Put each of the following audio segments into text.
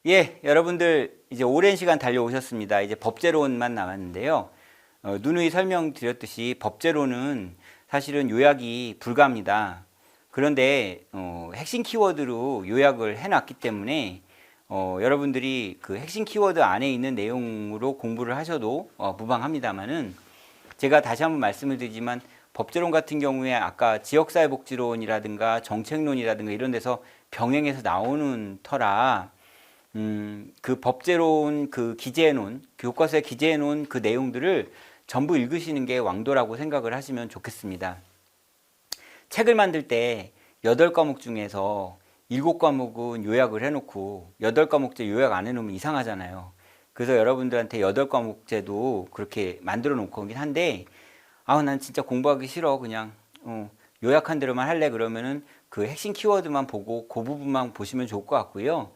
예, 여러분들 이제 오랜 시간 달려오셨습니다. 이제 법제론만 남았는데요. 누누이 설명드렸듯이 법제론은 사실은 요약이 불가합니다. 그런데 핵심 키워드로 요약을 해놨기 때문에 여러분들이 그 핵심 키워드 안에 있는 내용으로 공부를 하셔도 무방합니다만은, 제가 다시 한번 말씀을 드리지만 법제론 같은 경우에 아까 지역사회복지론이라든가 정책론이라든가 이런 데서 병행해서 나오는 터라 그 법제론 그 기재해 놓은 교과서에 기재해 놓은 그 내용들을 전부 읽으시는 게 왕도라고 생각을 하시면 좋겠습니다. 책을 만들 때 8과목 중에서 7과목은 요약을 해놓고 8과목제 요약 안 해놓으면 이상하잖아요. 그래서 여러분들한테 8과목제도 그렇게 만들어 놓긴 한데, 난 진짜 공부하기 싫어, 그냥 요약한 대로만 할래, 그러면은 그 핵심 키워드만 보고 그 부분만 보시면 좋을 것 같고요.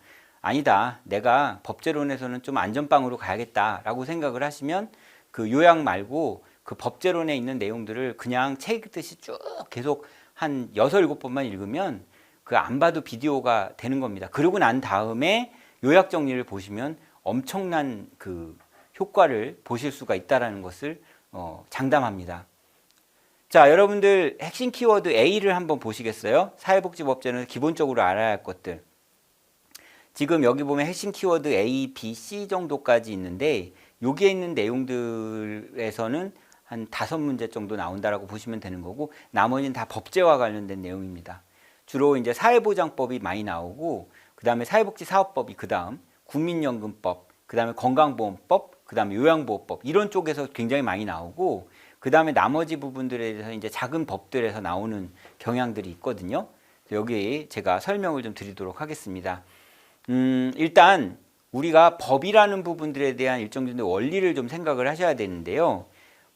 아니다, 내가 법제론에서는 좀 안전빵으로 가야겠다라고 생각을 하시면 그 요약 말고 그 법제론에 있는 내용들을 그냥 책 읽듯이 쭉 계속 한 6, 7번만 읽으면 그 안 봐도 비디오가 되는 겁니다. 그러고 난 다음에 요약 정리를 보시면 엄청난 그 효과를 보실 수가 있다는 것을 장담합니다. 자, 여러분들 핵심 키워드 A를 한번 보시겠어요? 사회복지법제는 기본적으로 알아야 할 것들. 지금 여기 보면 핵심 키워드 A, B, C 정도까지 있는데, 여기에 있는 내용들에서는 한 5문제 정도 나온다라고 보시면 되는 거고, 나머지는 다 법제와 관련된 내용입니다. 주로 이제 사회보장법이 많이 나오고, 그 다음에 사회복지사업법이 그 다음, 국민연금법, 그 다음에 건강보험법, 그 다음에 요양보호법, 이런 쪽에서 굉장히 많이 나오고, 그 다음에 나머지 부분들에 대해서 이제 작은 법들에서 나오는 경향들이 있거든요. 여기 제가 설명을 좀 드리도록 하겠습니다. 일단 우리가 법이라는 부분들에 대한 일정 정도 원리를 좀 생각을 하셔야 되는데요.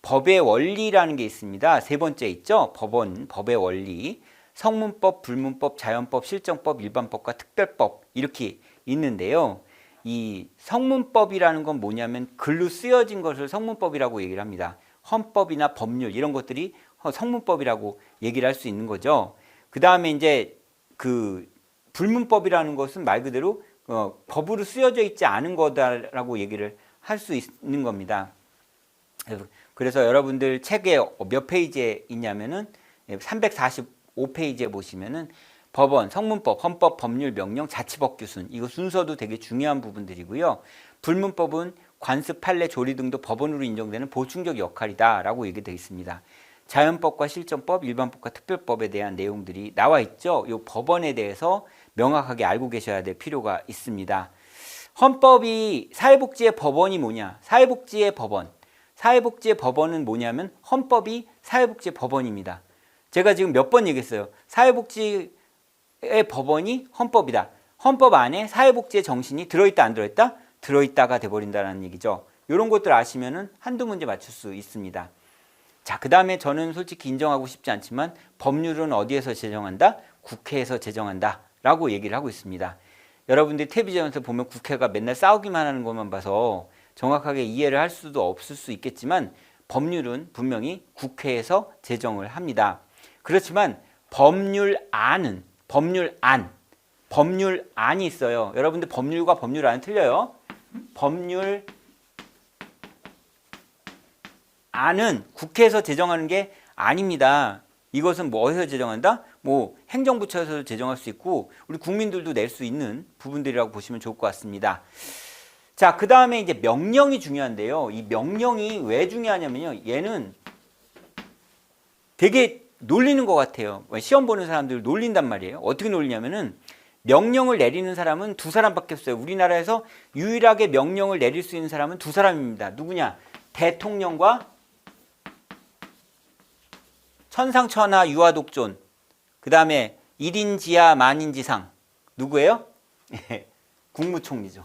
법의 원리라는 게 있습니다. 세 번째 있죠. 법의 원리. 성문법, 불문법, 자연법, 실정법, 일반법과 특별법, 이렇게 있는데요. 이 성문법이라는 건 뭐냐면 글로 쓰여진 것을 성문법이라고 얘기를 합니다. 헌법이나 법률 이런 것들이 성문법이라고 얘기를 할 수 있는 거죠. 그 다음에 이제 그 불문법이라는 것은 말 그대로 법으로 쓰여져 있지 않은 거다라고 얘기를 할 수 있는 겁니다. 그래서 여러분들 책에 몇 페이지에 있냐면은 345페이지에 보시면은 법원, 성문법, 헌법, 법률, 명령, 자치법 규순, 이거 순서도 되게 중요한 부분들이고요. 불문법은 관습, 판례, 조리 등도 법원으로 인정되는 보충적 역할이다라고 얘기되어 있습니다. 자연법과 실정법, 일반법과 특별법에 대한 내용들이 나와 있죠. 이 법원에 대해서 명확하게 알고 계셔야 될 필요가 있습니다. 헌법이, 사회복지의 법원이 뭐냐? 사회복지의 법원. 사회복지의 법원은 뭐냐면 헌법이 사회복지의 법원입니다. 제가 지금 몇 번 얘기했어요. 사회복지의 법원이 헌법이다. 헌법 안에 사회복지의 정신이 들어있다, 안 들어있다? 들어있다가 돼버린다는 얘기죠. 이런 것들 아시면은 한두 문제 맞출 수 있습니다. 자, 그 다음에 저는 솔직히 인정하고 싶지 않지만 법률은 어디에서 제정한다? 국회에서 제정한다 라고 얘기를 하고 있습니다. 여러분들이 텔레비전에서 보면 국회가 맨날 싸우기만 하는 것만 봐서 정확하게 이해를 할 수도 없을 수 있겠지만, 법률은 분명히 국회에서 제정을 합니다. 그렇지만 법률안이 있어요. 여러분들 법률과 법률안은 틀려요. 법률안은 국회에서 제정하는 게 아닙니다. 이것은 뭐 어디서 제정한다? 뭐 행정부처에서 제정할 수 있고 우리 국민들도 낼 수 있는 부분들이라고 보시면 좋을 것 같습니다. 자, 그 다음에 이제 명령이 중요한데요. 이 명령이 왜 중요하냐면요. 얘는 되게 놀리는 것 같아요. 시험 보는 사람들 놀린단 말이에요. 어떻게 놀리냐면은 명령을 내리는 사람은 2사람밖에 없어요. 우리나라에서 유일하게 명령을 내릴 수 있는 사람은 2사람입니다. 누구냐? 대통령과 천상천하 유아독존, 그 다음에 1인지하 만인지상, 누구예요? 국무총리죠.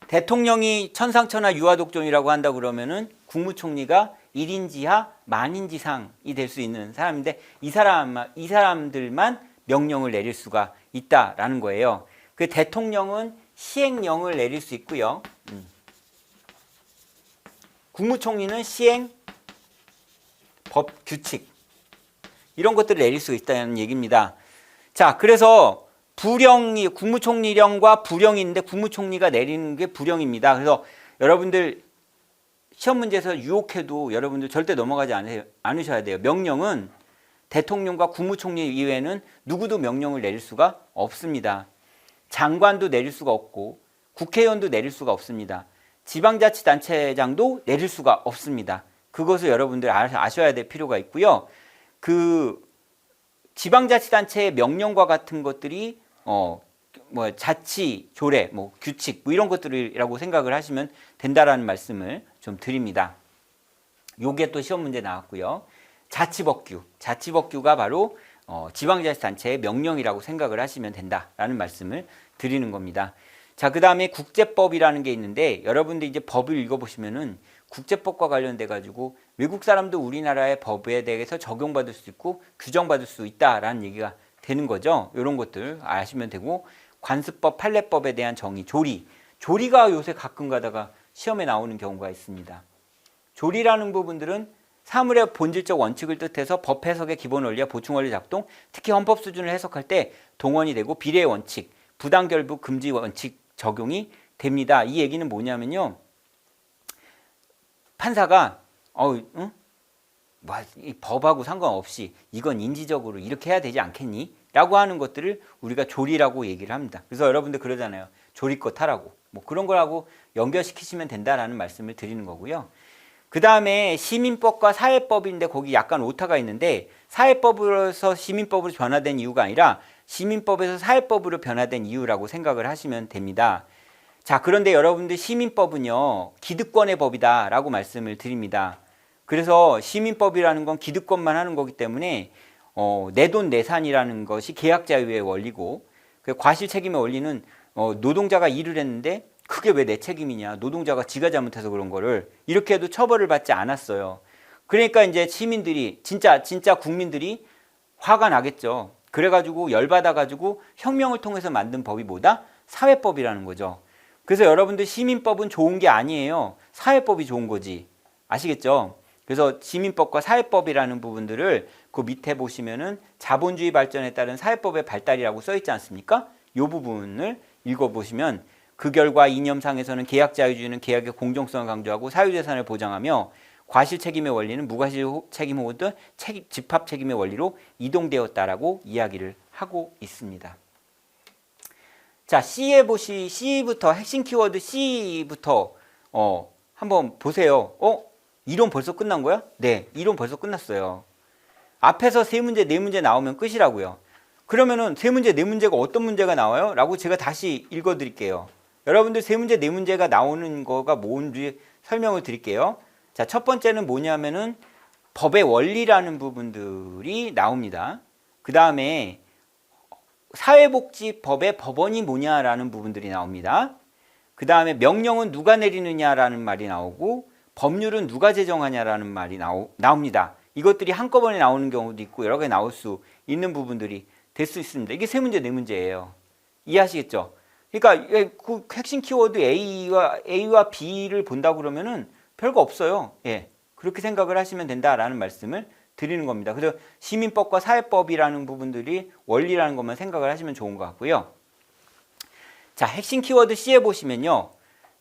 대통령이 천상천하 유아독존이라고 한다 그러면은 국무총리가 1인지하 만인지상이 될 수 있는 사람인데, 이 사람들만 명령을 내릴 수가 있다라는 거예요. 그 대통령은 시행령을 내릴 수 있고요. 국무총리는 시행, 법, 규칙 이런 것들을 내릴 수 있다는 얘기입니다. 자, 그래서 부령이 국무총리령과 부령이 있는데 국무총리가 내리는 게 부령입니다. 그래서 여러분들 시험 문제에서 유혹해도 여러분들 절대 넘어가지 않으셔야 돼요. 명령은 대통령과 국무총리 이외에는 누구도 명령을 내릴 수가 없습니다. 장관도 내릴 수가 없고 국회의원도 내릴 수가 없습니다. 지방자치단체장도 내릴 수가 없습니다. 그것을 여러분들 아셔야 될 필요가 있고요. 그 지방자치단체의 명령과 같은 것들이 자치, 조례, 규칙 이런 것들이라고 생각을 하시면 된다라는 말씀을 좀 드립니다. 요게 또 시험 문제 나왔고요. 자치법규가 바로 지방자치단체의 명령이라고 생각을 하시면 된다라는 말씀을 드리는 겁니다. 자, 그 다음에 국제법이라는 게 있는데 여러분들 이제 법을 읽어보시면은 국제법과 관련돼 가지고 외국 사람도 우리나라의 법에 대해서 적용받을 수 있고 규정받을 수 있다라는 얘기가 되는 거죠. 이런 것들 아시면 되고 관습법, 판례법에 대한 정의, 조리가 요새 가끔 가다가 시험에 나오는 경우가 있습니다. 조리라는 부분들은 사물의 본질적 원칙을 뜻해서 법 해석의 기본 원리와 보충 원리 작동, 특히 헌법 수준을 해석할 때 동원이 되고 비례의 원칙, 부당결부 금지 원칙 적용이 됩니다. 이 얘기는 뭐냐면요. 판사가 이 법하고 상관없이 이건 인지적으로 이렇게 해야 되지 않겠니? 라고 하는 것들을 우리가 조리라고 얘기를 합니다. 그래서 여러분들 그러잖아요. 조리껏 하라고. 그런 거라고 연결시키시면 된다라는 말씀을 드리는 거고요. 그 다음에 시민법과 사회법인데 거기 약간 오타가 있는데 사회법으로서 시민법으로 변화된 이유가 아니라 시민법에서 사회법으로 변화된 이유라고 생각을 하시면 됩니다. 자, 그런데 여러분들 시민법은요. 기득권의 법이다 라고 말씀을 드립니다. 그래서 시민법이라는 건 기득권만 하는 거기 때문에 내 돈 내산이라는 것이 계약자유의 원리고 과실 책임의 원리는 노동자가 일을 했는데 그게 왜 내 책임이냐. 노동자가 지가 잘못해서 그런 거를 이렇게 해도 처벌을 받지 않았어요. 그러니까 이제 시민들이 진짜 국민들이 화가 나겠죠. 그래가지고 열받아가지고 혁명을 통해서 만든 법이 뭐다? 사회법이라는 거죠. 그래서 여러분들 시민법은 좋은 게 아니에요. 사회법이 좋은 거지. 아시겠죠? 그래서 시민법과 사회법이라는 부분들을 그 밑에 보시면은 자본주의 발전에 따른 사회법의 발달이라고 써 있지 않습니까? 이 부분을 읽어보시면 그 결과 이념상에서는 계약자유주의는 계약의 공정성을 강조하고 사유재산을 보장하며 과실 책임의 원리는 무과실 책임 혹은 집합 책임의 원리로 이동되었다라고 이야기를 하고 있습니다. 자, C부터 핵심 키워드 C부터 한번 보세요. 이론 벌써 끝난 거야? 네, 이론 벌써 끝났어요. 앞에서 세 문제, 네 문제 나오면 끝이라고요. 그러면은 세 문제, 네 문제가 어떤 문제가 나와요? 라고 제가 다시 읽어드릴게요. 여러분들 세 문제, 네 문제가 나오는 거가 뭔지 설명을 드릴게요. 자, 첫 번째는 뭐냐면은 법의 원리라는 부분들이 나옵니다. 그 다음에 사회복지법의 법원이 뭐냐라는 부분들이 나옵니다. 그 다음에 명령은 누가 내리느냐라는 말이 나오고 법률은 누가 제정하냐라는 말이 나옵니다. 이것들이 한꺼번에 나오는 경우도 있고 여러 개 나올 수 있는 부분들이 될 수 있습니다. 이게 세 문제, 네 문제예요. 이해하시겠죠? 그러니까 그 핵심 키워드 A와 B를 본다고 그러면은 별거 없어요. 예. 그렇게 생각을 하시면 된다라는 말씀을 드리는 겁니다. 그래서 시민법과 사회법이라는 부분들이 원리라는 것만 생각을 하시면 좋은 것 같고요. 자, 핵심 키워드 C에 보시면요.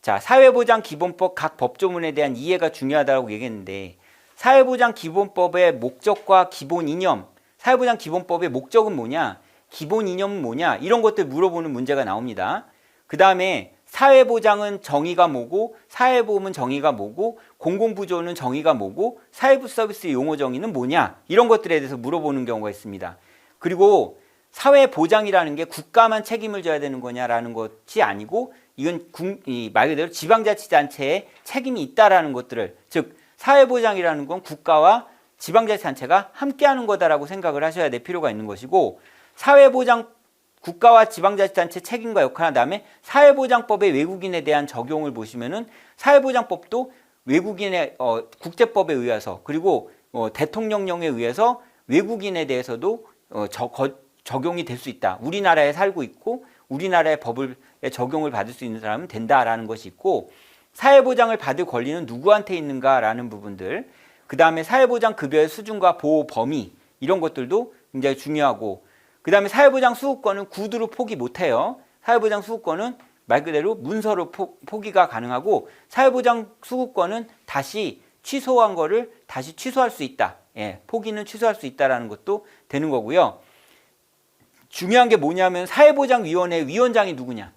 자, 사회보장기본법 각 법조문에 대한 이해가 중요하다고 얘기했는데 사회보장기본법의 목적과 기본 이념, 사회보장기본법의 목적은 뭐냐, 기본 이념은 뭐냐 이런 것들 물어보는 문제가 나옵니다. 그 다음에 사회보장은 정의가 뭐고 사회보험은 정의가 뭐고 공공부조는 정의가 뭐고 사회부 서비스 용어 정의는 뭐냐 이런 것들에 대해서 물어보는 경우가 있습니다. 그리고 사회보장이라는 게 국가만 책임을 져야 되는 거냐라는 것이 아니고 이건 말 그대로 지방자치단체에 책임이 있다라는 것들을, 즉 사회보장이라는 건 국가와 지방자치단체가 함께하는 거다라고 생각을 하셔야 될 필요가 있는 것이고 사회보장 국가와 지방자치단체 책임과 역할, 다음에 사회보장법의 외국인에 대한 적용을 보시면은 사회보장법도 외국인의 국제법에 의해서 그리고 대통령령에 의해서 외국인에 대해서도 적용이 될 수 있다. 우리나라에 살고 있고 우리나라의 법을 적용을 받을 수 있는 사람은 된다라는 것이 있고 사회보장을 받을 권리는 누구한테 있는가라는 부분들, 그 다음에 사회보장 급여의 수준과 보호 범위 이런 것들도 굉장히 중요하고 그 다음에 사회보장 수급권은 구두로 포기 못해요. 사회보장 수급권은 말 그대로 문서로 포기가 가능하고 사회보장 수급권은 다시 취소한 거를 다시 취소할 수 있다. 예, 포기는 취소할 수 있다라는 것도 되는 거고요. 중요한 게 뭐냐면 사회보장위원회 위원장이 누구냐?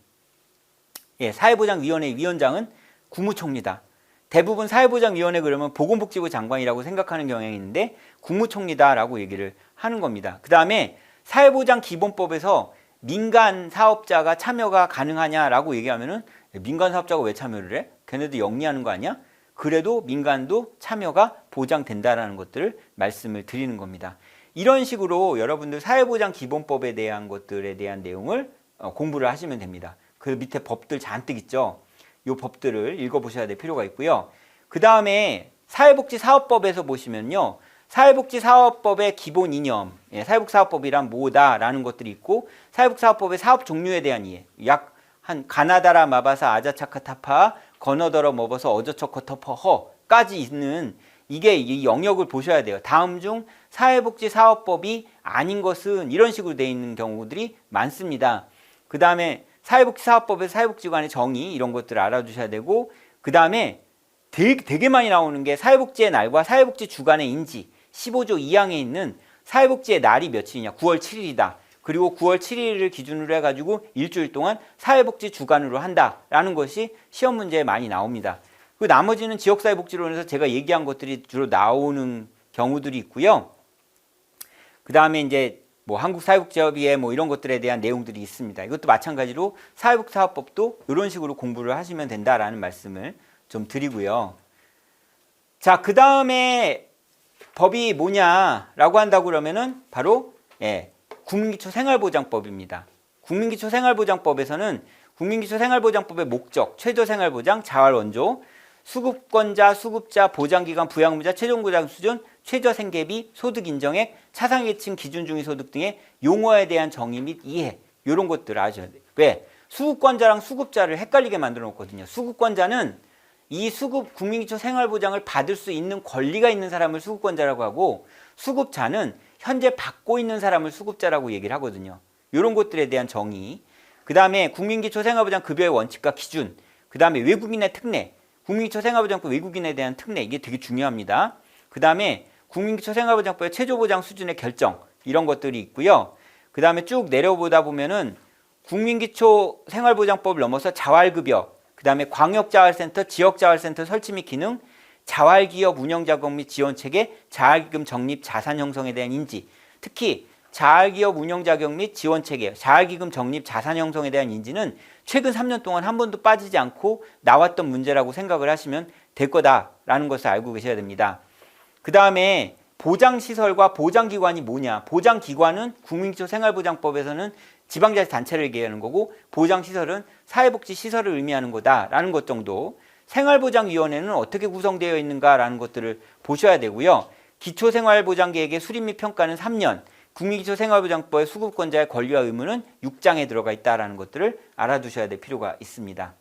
예, 사회보장위원회 위원장은 국무총리다. 대부분 사회보장위원회 그러면 보건복지부 장관이라고 생각하는 경향이 있는데 국무총리다라고 얘기를 하는 겁니다. 그 다음에 사회보장기본법에서 민간 사업자가 참여가 가능하냐라고 얘기하면은 민간 사업자가 왜 참여를 해? 걔네도 영리하는 거 아니야? 그래도 민간도 참여가 보장된다라는 것들을 말씀을 드리는 겁니다. 이런 식으로 여러분들 사회보장기본법에 대한 것들에 대한 내용을 공부를 하시면 됩니다. 그 밑에 법들 잔뜩 있죠. 이 법들을 읽어보셔야 될 필요가 있고요. 그 다음에 사회복지사업법에서 보시면요. 사회복지사업법의 기본 이념, 사회복지사업법이란 뭐다라는 것들이 있고 사회복지사업법의 사업 종류에 대한 이해, 약 한 가나다라 마바사 아자차카타파 건어더러 먹어서 어저처커터퍼허까지 있는 이게 이 영역을 보셔야 돼요. 다음 중 사회복지사업법이 아닌 것은 이런 식으로 되어 있는 경우들이 많습니다. 그 다음에 사회복지사업법에서 사회복지관의 정의 이런 것들을 알아두셔야 되고 그 다음에 되게 많이 나오는 게 사회복지의 날과 사회복지주간의 인지 15조 2항에 있는 사회복지의 날이 며칠이냐 9월 7일이다. 그리고 9월 7일을 기준으로 해가지고 일주일 동안 사회복지주간으로 한다라는 것이 시험 문제에 많이 나옵니다. 그 나머지는 지역사회복지론에서 제가 얘기한 것들이 주로 나오는 경우들이 있고요. 그 다음에 이제 뭐 한국사회복지협의회 뭐 이런 것들에 대한 내용들이 있습니다. 이것도 마찬가지로 사회복지사업법도 이런 식으로 공부를 하시면 된다라는 말씀을 좀 드리고요. 자, 그 다음에 법이 뭐냐라고 한다고 그러면은 바로 국민기초생활보장법입니다. 국민기초생활보장법에서는 국민기초생활보장법의 목적, 최저생활보장, 자활원조, 수급권자, 수급자, 보장기관, 부양의무자, 최종보장 수준, 최저생계비, 소득인정액, 차상계층 기준중위소득 등의 용어에 대한 정의 및 이해 이런 것들을 아셔야 돼요. 왜? 수급권자랑 수급자를 헷갈리게 만들어 놓거든요. 수급권자는 이 수급 국민기초생활보장을 받을 수 있는 권리가 있는 사람을 수급권자라고 하고 수급자는 현재 받고 있는 사람을 수급자라고 얘기를 하거든요. 이런 것들에 대한 정의. 그 다음에 국민기초생활보장 급여의 원칙과 기준. 그 다음에 외국인의 특례. 국민기초생활보장법 외국인에 대한 특례. 이게 되게 중요합니다. 그 다음에 국민기초생활보장법의 최저보장 수준의 결정. 이런 것들이 있고요. 그 다음에 쭉 내려보다 보면은 국민기초생활보장법을 넘어서 자활급여. 그 다음에 광역자활센터, 지역자활센터 설치 및 기능, 자활기업 운영자금 및 지원체계, 자활기금 적립 자산 형성에 대한 인지, 특히 자활기업 운영자금 및 지원체계, 자활기금 적립 자산 형성에 대한 인지는 최근 3년 동안 한 번도 빠지지 않고 나왔던 문제라고 생각을 하시면 될 거다라는 것을 알고 계셔야 됩니다. 그 다음에 보장시설과 보장기관이 뭐냐. 보장기관은 국민기초생활보장법에서는 지방자치단체를 얘기하는 거고 보장시설은 사회복지시설을 의미하는 거다라는 것 정도. 생활보장위원회는 어떻게 구성되어 있는가라는 것들을 보셔야 되고요. 기초생활보장계획의 수립 및 평가는 3년, 국민기초생활보장법의 수급권자의 권리와 의무는 6장에 들어가 있다는 것들을 알아두셔야 될 필요가 있습니다.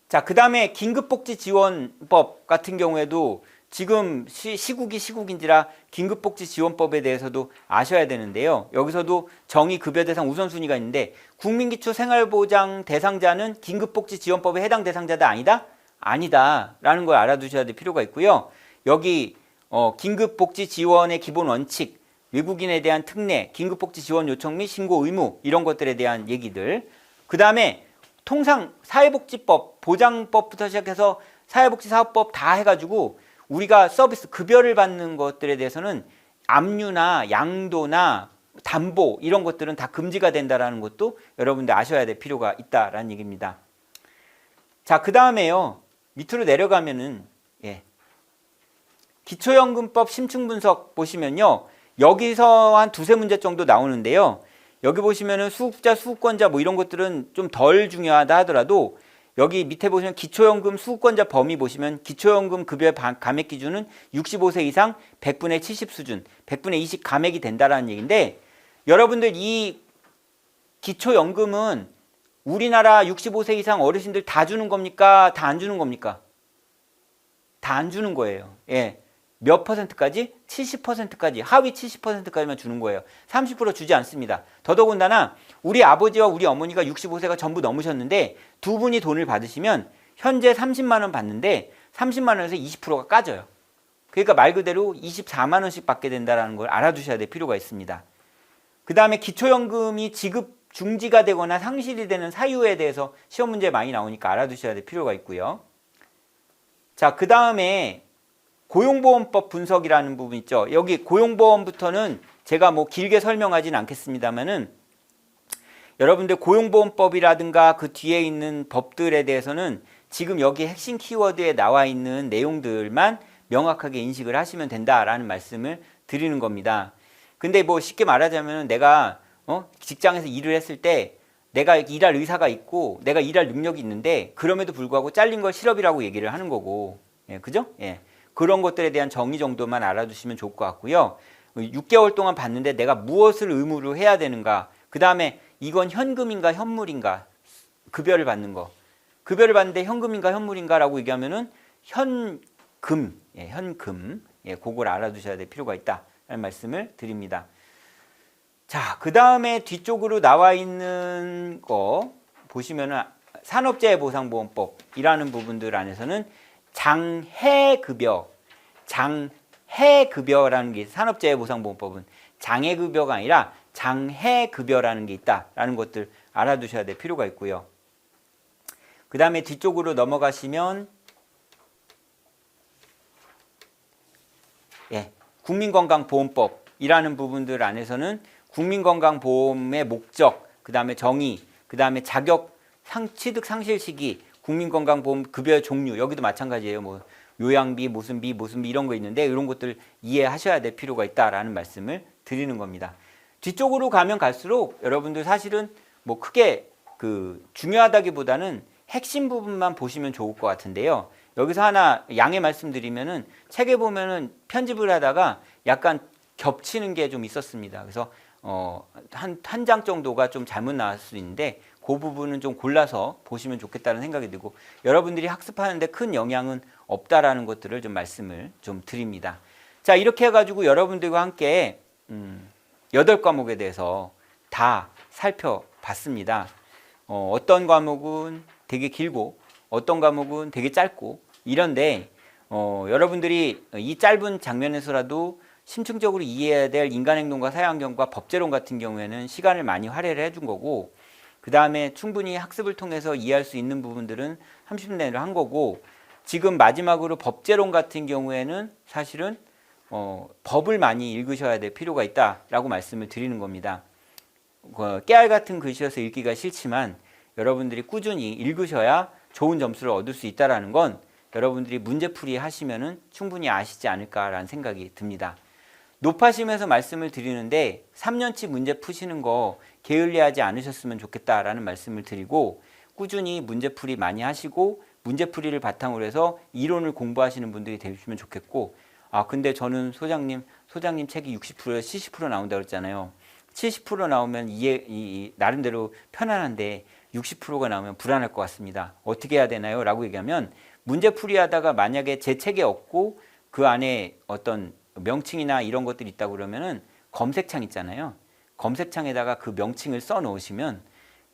자, 그 다음에 긴급복지지원법 같은 경우에도 지금 시국이 시국인지라 긴급복지지원법에 대해서도 아셔야 되는데요. 여기서도 정의 급여 대상 우선순위가 있는데 국민기초생활보장 대상자는 긴급복지지원법에 해당 대상자다 아니다? 아니다라는 걸 알아두셔야 될 필요가 있고요. 여기 긴급복지지원의 기본 원칙, 외국인에 대한 특례, 긴급복지지원 요청 및 신고 의무 이런 것들에 대한 얘기들. 그 다음에 통상 사회복지법, 보장법부터 시작해서 사회복지사업법 다 해가지고 우리가 서비스 급여를 받는 것들에 대해서는 압류나 양도나 담보 이런 것들은 다 금지가 된다는 것도 여러분들 아셔야 될 필요가 있다라는 얘기입니다. 자, 그 다음에요. 밑으로 내려가면은 기초연금법 심층분석 보시면요. 여기서 한 두세 문제 정도 나오는데요. 여기 보시면은 수급자, 수급권자 뭐 이런 것들은 좀 덜 중요하다 하더라도 여기 밑에 보시면 기초연금 수급권자 범위 보시면 기초연금 급여 감액 기준은 65세 이상 100분의 70 수준, 100분의 20 감액이 된다라는 얘기인데 여러분들 이 기초연금은 우리나라 65세 이상 어르신들 다 주는 겁니까? 다 안 주는 겁니까? 다 안 주는 거예요. 예. 몇 퍼센트까지? 70%까지, 하위 70%까지만 주는 거예요. 30% 주지 않습니다. 더더군다나 우리 아버지와 우리 어머니가 65세가 전부 넘으셨는데 두 분이 돈을 받으시면 현재 30만 원 받는데 30만 원에서 20%가 까져요. 그러니까 말 그대로 24만 원씩 받게 된다는 걸 알아두셔야 될 필요가 있습니다. 그 다음에 기초연금이 지급 중지가 되거나 상실이 되는 사유에 대해서 시험 문제 많이 나오니까 알아두셔야 될 필요가 있고요. 자, 그 다음에 고용보험법 분석이라는 부분 있죠. 여기 고용보험부터는 제가 뭐 길게 설명하진 않겠습니다만은 여러분들 고용보험법이라든가 그 뒤에 있는 법들에 대해서는 지금 여기 핵심 키워드에 나와 있는 내용들만 명확하게 인식을 하시면 된다라는 말씀을 드리는 겁니다. 근데 뭐 쉽게 말하자면 내가 직장에서 일을 했을 때 내가 일할 의사가 있고 내가 일할 능력이 있는데 그럼에도 불구하고 잘린 걸 실업이라고 얘기를 하는 거고, 예, 그죠? 예. 그런 것들에 대한 정의 정도만 알아두시면 좋을 것 같고요. 6개월 동안 봤는데 내가 무엇을 의무로 해야 되는가, 그 다음에 이건 현금인가 현물인가, 급여를 받는 거, 급여를 받는데 현금인가 현물인가라고 얘기하면은 현금, 예, 현금, 예, 그걸 알아두셔야 될 필요가 있다라는 말씀을 드립니다. 자, 그 다음에 뒤쪽으로 나와 있는 거 보시면은 산업재해보상보험법이라는 부분들 안에서는 장해급여라는 게, 산업재해보상보험법은 장해급여가 아니라 장해급여라는 게 있다라는 것들 알아두셔야 될 필요가 있고요. 그 다음에 뒤쪽으로 넘어가시면 예, 국민건강보험법이라는 부분들 안에서는 국민건강보험의 목적, 그 다음에 정의, 그 다음에 자격, 취득 상실 시기, 국민건강보험 급여의 종류, 여기도 마찬가지예요. 뭐 요양비, 무슨 비 이런 거 있는데 이런 것들 이해하셔야 될 필요가 있다라는 말씀을 드리는 겁니다. 뒤쪽으로 가면 갈수록 여러분들 사실은 뭐 크게 중요하다기보다는 핵심 부분만 보시면 좋을 것 같은데요. 여기서 하나 양해 말씀드리면은 책에 보면은 편집을 하다가 약간 겹치는 게 좀 있었습니다. 그래서 한 장 정도가 좀 잘못 나왔을 수 있는데 그 부분은 좀 골라서 보시면 좋겠다는 생각이 들고, 여러분들이 학습하는데 큰 영향은 없다라는 것들을 좀 말씀을 좀 드립니다. 자, 이렇게 해가지고 여러분들과 함께 8과목에 대해서 다 살펴봤습니다. 어떤 과목은 되게 길고 어떤 과목은 되게 짧고 이런데 여러분들이 이 짧은 장면에서라도 심층적으로 이해해야 될 인간행동과 사회환경과 법제론 같은 경우에는 시간을 많이 할애를 해준 거고, 그 다음에 충분히 학습을 통해서 이해할 수 있는 부분들은 30분 내로 한 거고, 지금 마지막으로 법제론 같은 경우에는 사실은 법을 많이 읽으셔야 될 필요가 있다라고 말씀을 드리는 겁니다. 깨알 같은 글씨여서 읽기가 싫지만 여러분들이 꾸준히 읽으셔야 좋은 점수를 얻을 수 있다는 건 여러분들이 문제풀이 하시면은 충분히 아시지 않을까라는 생각이 듭니다. 높아심에서 말씀을 드리는데 3년치 문제 푸시는 거 게을리하지 않으셨으면 좋겠다라는 말씀을 드리고, 꾸준히 문제풀이 많이 하시고 문제풀이를 바탕으로 해서 이론을 공부하시는 분들이 되시면 좋겠고, 근데 저는 소장님 책이 60%, 70% 나온다고 그랬잖아요. 70% 나오면 나름대로 편안한데 60%가 나오면 불안할 것 같습니다. 어떻게 해야 되나요? 라고 얘기하면, 문제풀이 하다가 만약에 제 책에 없고 그 안에 어떤 명칭이나 이런 것들이 있다고 그러면은 검색창 있잖아요. 검색창에다가 그 명칭을 써 놓으시면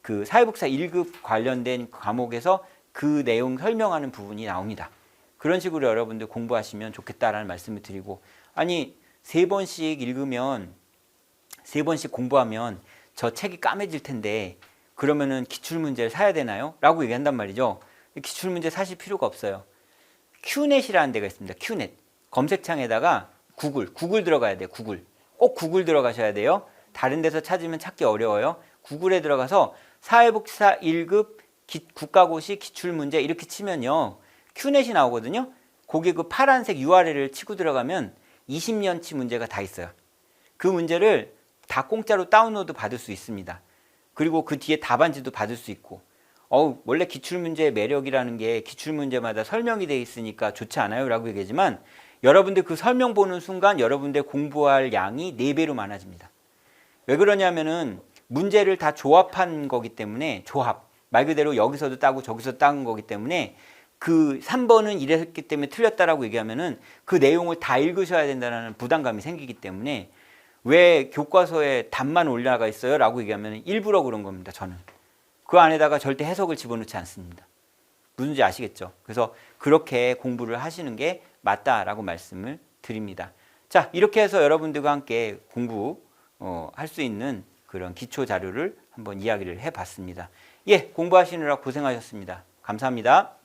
그 사회복사 1급 관련된 과목에서 그 내용 설명하는 부분이 나옵니다. 그런 식으로 여러분들 공부하시면 좋겠다라는 말씀을 드리고, 아니 3번씩 읽으면 3번씩 공부하면 저 책이 까매질 텐데 그러면은 기출문제를 사야 되나요? 라고 얘기한단 말이죠. 기출문제 사실 필요가 없어요. 큐넷이라는 데가 있습니다. 큐넷. 검색창에다가 구글 들어가야 돼요. 꼭 구글 들어가셔야 돼요. 다른 데서 찾으면 찾기 어려워요. 구글에 들어가서 사회복사 1급 국가고시 기출문제 이렇게 치면요, 큐넷이 나오거든요. 거기 그 파란색 URL을 치고 들어가면 20년치 문제가 다 있어요. 그 문제를 다 공짜로 다운로드 받을 수 있습니다. 그리고 그 뒤에 답안지도 받을 수 있고, 원래 기출문제의 매력이라는 게 기출문제마다 설명이 돼 있으니까 좋지 않아요? 라고 얘기하지만 여러분들 그 설명 보는 순간 여러분들 공부할 양이 4배로 많아집니다. 왜 그러냐면은 문제를 다 조합한 거기 때문에, 말 그대로 여기서도 따고 저기서 따은 거기 때문에 그 3번은 이랬기 때문에 틀렸다라고 얘기하면은 그 내용을 다 읽으셔야 된다는 부담감이 생기기 때문에 왜 교과서에 답만 올라가 있어요? 라고 얘기하면 일부러 그런 겁니다. 저는. 그 안에다가 절대 해석을 집어넣지 않습니다. 무슨지 아시겠죠? 그래서 그렇게 공부를 하시는 게 맞다라고 말씀을 드립니다. 자, 이렇게 해서 여러분들과 함께 공부할 수 있는 그런 기초 자료를 한번 이야기를 해봤습니다. 예, 공부하시느라 고생하셨습니다. 감사합니다.